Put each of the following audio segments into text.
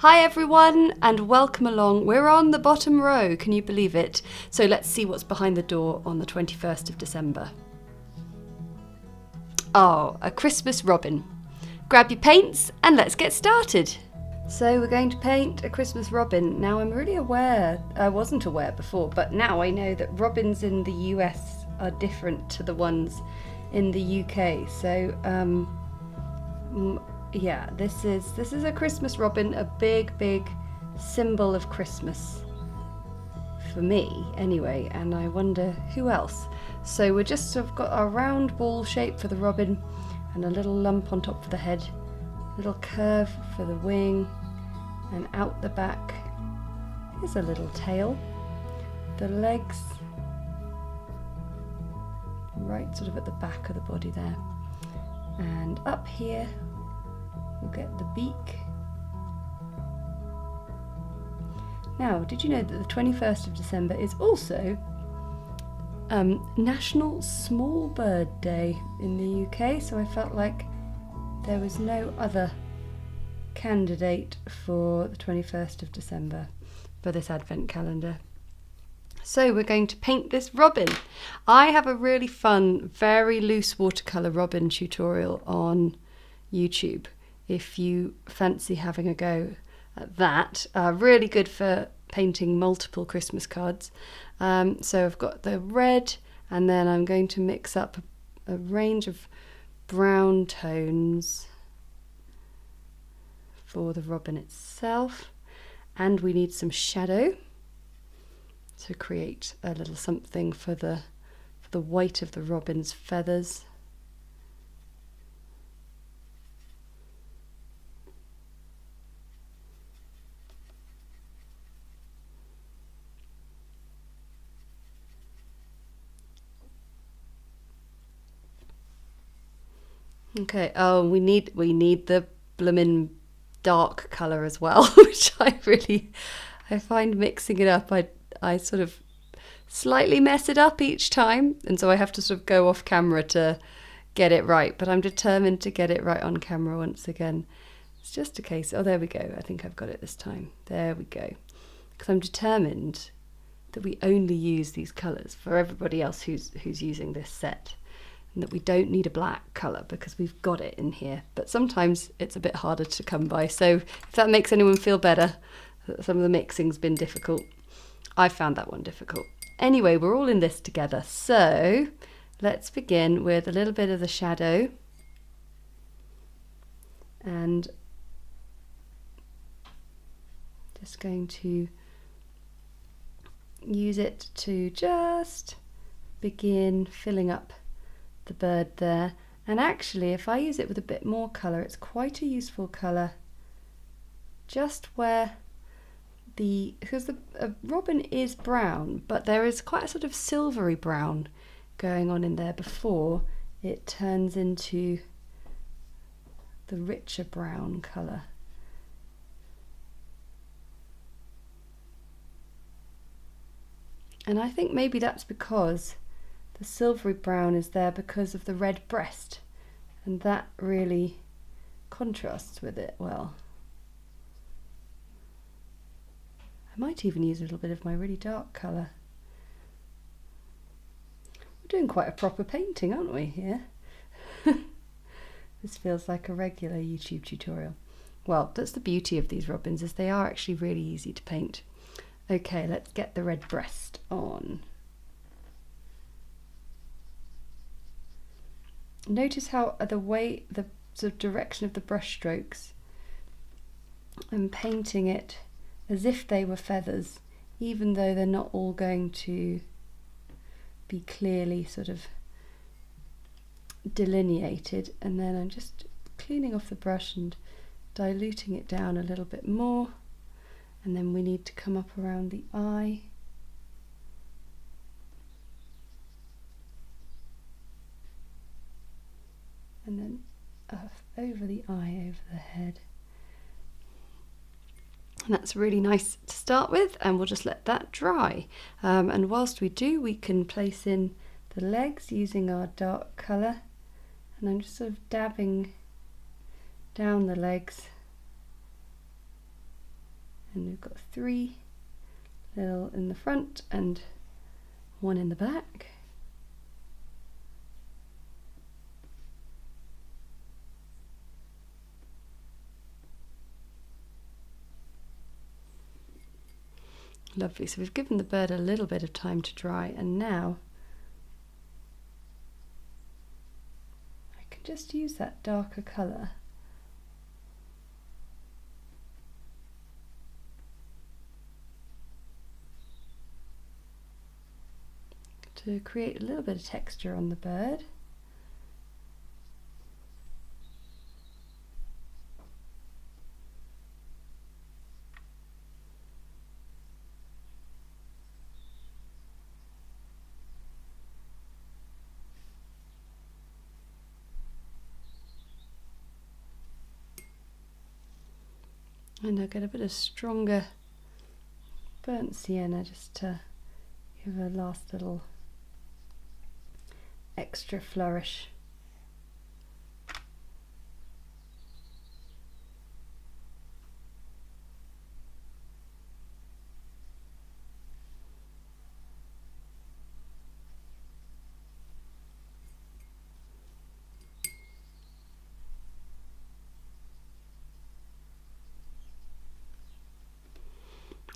Hi everyone and welcome along. We're on the bottom row, can you believe it? So let's see what's behind the door on the 21st of December. Oh, a Christmas robin. Grab your paints and let's get started. So we're going to paint a Christmas robin. Now I'm really aware, I wasn't aware before, but now I know that robins in the US are different to the ones in the UK. So yeah, this is a Christmas robin, a big symbol of Christmas for me anyway, and I wonder who else. So we're just sort of got our round ball shape for the robin and a little lump on top of the head, a little curve for the wing, and out the back is a little tail, the legs right sort of at the back of the body there, and up here we'll get the beak. Now, did you know that the 21st of December is also National Small Bird Day in the UK? So I felt like there was no other candidate for the 21st of December for this Advent calendar. So we're going to paint this robin. I have a really fun, very loose watercolour robin tutorial on YouTube if you fancy having a go at that. Really good for painting multiple Christmas cards. So I've got the red, and then I'm going to mix up a range of brown tones for the robin itself, and we need some shadow to create a little something for the white of the robin's feathers. Okay, oh, we need the bloomin' dark colour as well, which I find mixing it up, I sort of slightly mess it up each time, and so I have to sort of go off camera to get it right, but I'm determined to get it right on camera once again. It's just a case, oh there we go, I think I've got it this time. There we go. Because I'm determined that we only use these colours for everybody else who's using this set, and that we don't need a black colour because we've got it in here. But sometimes it's a bit harder to come by, so if that makes anyone feel better, some of the mixing's been difficult. I found that one difficult. Anyway, we're all in this together, so let's begin with a little bit of the shadow, and just going to use it to just begin filling up the bird there. And actually, if I use it with a bit more colour, it's quite a useful colour just where because the robin is brown, but there is quite a sort of silvery brown going on in there before it turns into the richer brown colour. And I think maybe that's because the silvery brown is there because of the red breast, and that really contrasts with it well. I might even use a little bit of my really dark colour. We're doing quite a proper painting, aren't we, here? This feels like a regular YouTube tutorial. Well, that's the beauty of these robins, is they are actually really easy to paint. Okay, let's get the red breast on. Notice how the sort of direction of the brush strokes, I'm painting it as if they were feathers, even though they're not all going to be clearly sort of delineated. And then I'm just cleaning off the brush and diluting it down a little bit more, and then we need to come up around the eye. And then over the eye, over the head. And that's really nice to start with, and we'll just let that dry. And whilst we do, we can place in the legs using our dark colour, and I'm just sort of dabbing down the legs And we've got 3 little in the front and 1 in the back. Lovely, so we've given the bird a little bit of time to dry, and now I can just use that darker colour to create a little bit of texture on the bird. And I'll get a bit of stronger burnt sienna just to give a last little extra flourish.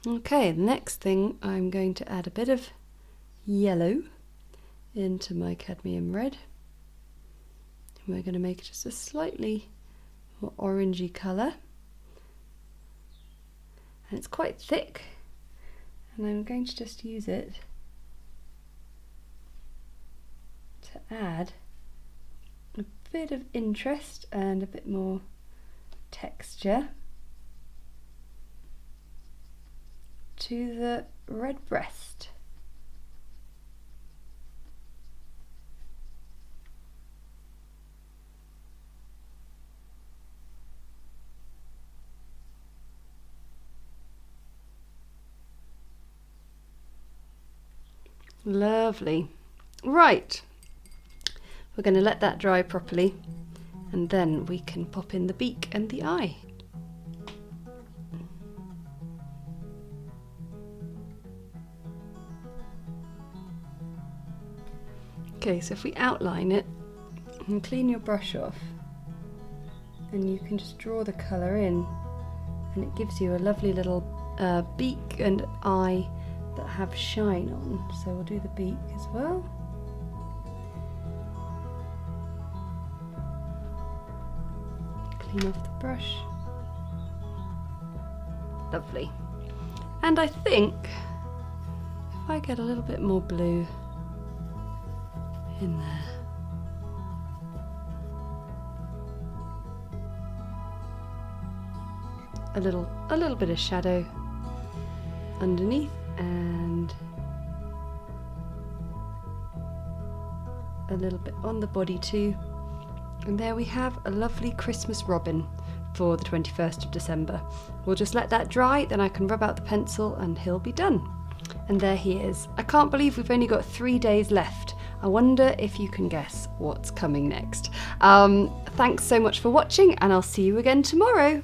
Okay, the next thing, I'm going to add a bit of yellow into my cadmium red. And we're going to make it just a slightly more orangey colour. And it's quite thick, and I'm going to just use it to add a bit of interest and a bit more texture to the red breast. Lovely. Right, we're going to let that dry properly, and then we can pop in the beak and the eye. Okay, so if we outline it and clean your brush off, and you can just draw the colour in, and it gives you a lovely little beak and eye that have shine on. So we'll do the beak as well. Clean off the brush. Lovely. And I think if I get a little bit more blue in there, a little bit of shadow underneath, and a little bit on the body too, and there we have a lovely Christmas robin for the 21st of December. We'll just let that dry, then I can rub out the pencil and he'll be done. And there he is. I can't believe we've only got 3 days left. I wonder if you can guess what's coming next. Thanks so much for watching, and I'll see you again tomorrow.